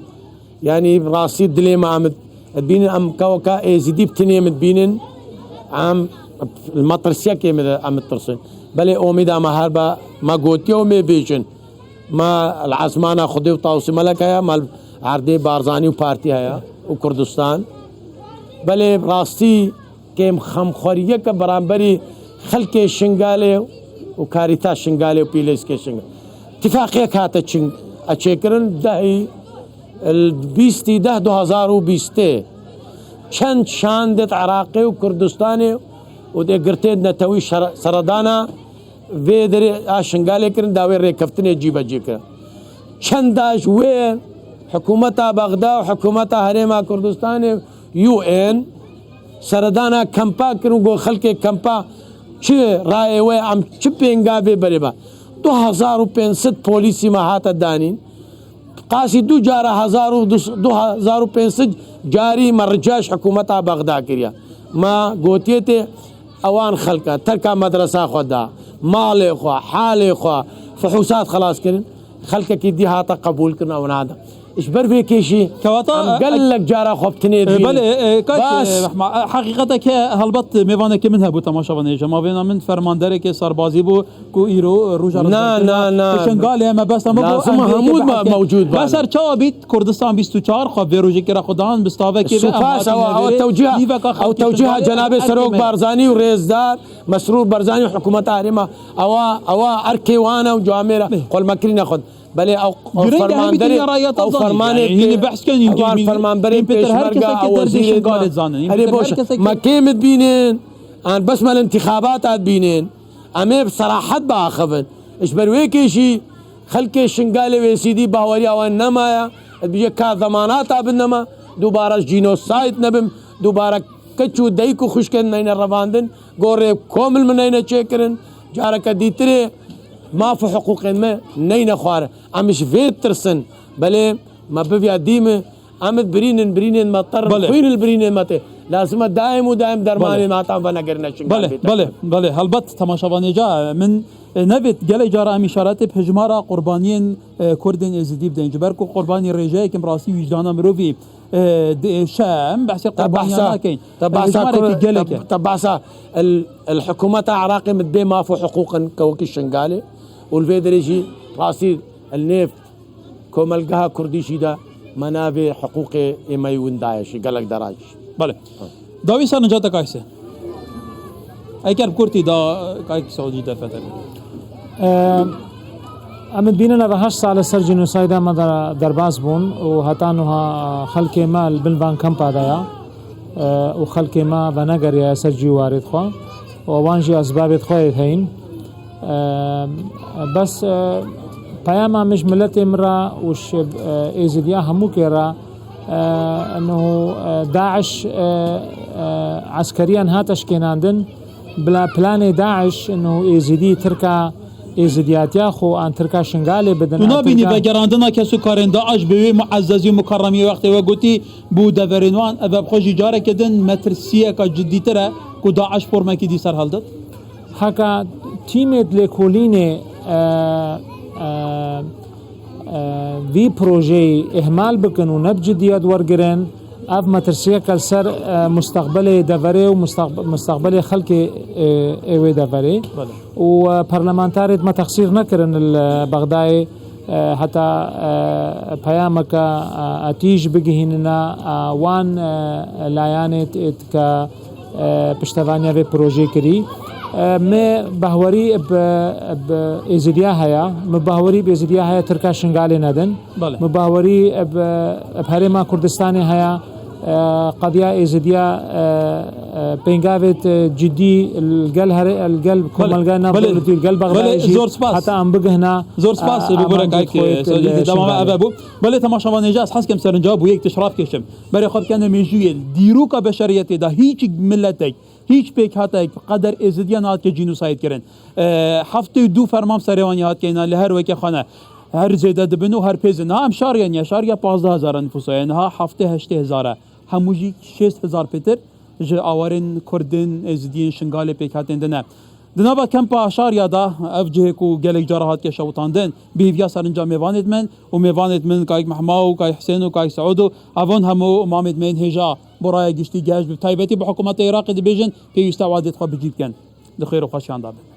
يعني راسي دلي ما عمد بينن ام كوكا ايزيدي بتني مدبينن عم المطرسية كيما عم ترسل بل أميدا ما هربا ما قوتي ومي بيجن ما العزمانة خدي وطاوسي ملك هيا مال عردي بارزاني وبارتي هيا وكردستان بل راستي كيم خمخورية كبرانبري خلق شنغالي وكاريتا شنغالي وبيليس كي شنغالي اتفاقية كاتا اشيكرن دهي البيستي ده 2020 چند شاندت عراقي وكردستاني ودي قرتين نتوي سردانا في دري شنغالي كرن داوي ريكفتني جيبا جيكا چنداش وين حكومتا بغداد وحكومتا هريما كردستاني UN سردانا كمپا كرن گو خلق كمپا چه رائے وے ام چپینگا بے بریبا 2500 پولیسی مہات دانین قاسی دو جارہ 2500 جاری مرجاش حکومتا بغداد کریا ما گوتیتے اوان خلقا ترکا مدرسہ خدا مال خوا حال خوا فحوسات خلاص کرن خلقا کی دیہاتا قبول کرنا ونادا ايش برفي كيشي كواتا قال لك جارة خبتني بله كاش حقيقتك هلبط ميفانك منها بو تماشا بنيجا ما بينا من فرماندري كي سربازي بو كو ايرو روجا لا شنغالي ما بس ما لازم محمود موجود بس ارچاوبيت كردستان 24 خو روجي كرا خدان بستاوه كي سوفاس او توجيه جناب سروك بارزاني وريزدار مسرور بارزاني حكومة هرمة او اركيوانا وجواميرا قول مكرين اخذ بله او فرماندري او فرمانه يعني بحث كان يمكن فرمانبري بيشمرقا او وزير هذه بوش ما كيم تبينين ان بس ما الانتخابات تبينين امي بصراحه باخذ ايش برويك شيء خلك شنغالي وسيدي باوريا وانما بيجي كا ضمانات ابنما دوباره جينوسايد نبم دوباره كچو دايكو خشكن نين رواندن غوري كومل منين تشكرن جارك ديتري ما في حقوق ما نين خوار عمش فيت ترسن بله ما ببيع ديمه عمد برينن ما طر وين البرينن ماته لازم دائم ودائم درمان ما تعب انا غير نشن بله هلبت تماشاواني جا من نبت جل جرى اشارات بهجمارا قربانيين كردن ازديب دنجبركو قرباني رجاي كم راسي وجدانا مروفي شام بحث قربانيانا كاين تبعسا الحكومة العراقية مدبي ما في حقوقا كوكي الشنغالي والفيدريجي راسي النيف كوملقاها كرديشي دا منابع حقوقي اما يون دايش قالك دراج بله داوي سر نجاتا كايسه اي كرب كورتي دا كايك سعودي دا فتر امد بيننا بهش سال سر جنوسايدا ما درباس بون وهتانها خلق مال بالبان كامبا دايا وخلق ما بنگر يا سرجي وارد خو ووانجي اسباب خويت هين بس پیاما مش ملت امرا وش ازديا همو كيرا انه داعش عسكريا هاتش كيناندن بلا بلان داعش انه ازدي تركا ازديات ياخو ان تركا شنغالي بدن نابيني بجراندنا كسو كارن داعش بوي معززي ومكرمي وقت وقتي بو دفرينوان اباب خوجي جاره كدن مترسيه كجدي ترى كو داعش فورما كي دي سر هلدت هكا تیمت لکولینه وی پروژه اهمال بکن و نب جدیت ورگرن اف مترسیه کل سر مستقبل دوره و مستقبل خلق ایوه دوره و پرلمانتارت ما تقصیر نکرن بغدای حتى پیامک اتیج بگهیننا وان لایانت ات کا پشتوانیا و پروژه کری ما بهوری ازدیا هيا مبهوری بازدیا هيا ترکا شنگالی ندن مبهوری بهرما کردستانی هيا قضية ازدیا بينجافت جدي القلب كمالجانا بلدي القلب زور سپاس حتى ام بگهنا زور سپاس بقولك هيك سعودي تمام ابابو بله تماشا نجاس حس كم سرنجاب ويك تشراف كشم بري خب كان ميجويل ديروكا بشريتي ده هيچ ملتك هیچ پیک هاتک قدر ازدیان هات که جنوساید کرن هفته دو فرمان سریوانی هات که اینا لهر وکی خانه هر زیده دبنو هر پیزن هم شاریان یا شاریا 15000 نفوس ها هفته 8000 هموجی 6000 پتر ج آورن کردن ازدیان شنگال پیک هاتن دنه دنابا کمپا شاریا دا افجه کو گلک جراحات که شوتاندن بیویا سرنجا میوانید من و میوانید من کای محما و کای حسین و کای سعود و اوان همو امامد من هجا برای گشتی گاج بتایبتی به حکومت عراق دی بیژن پیوسته وادت خو بجیب کن دخیر و خوشیان دابه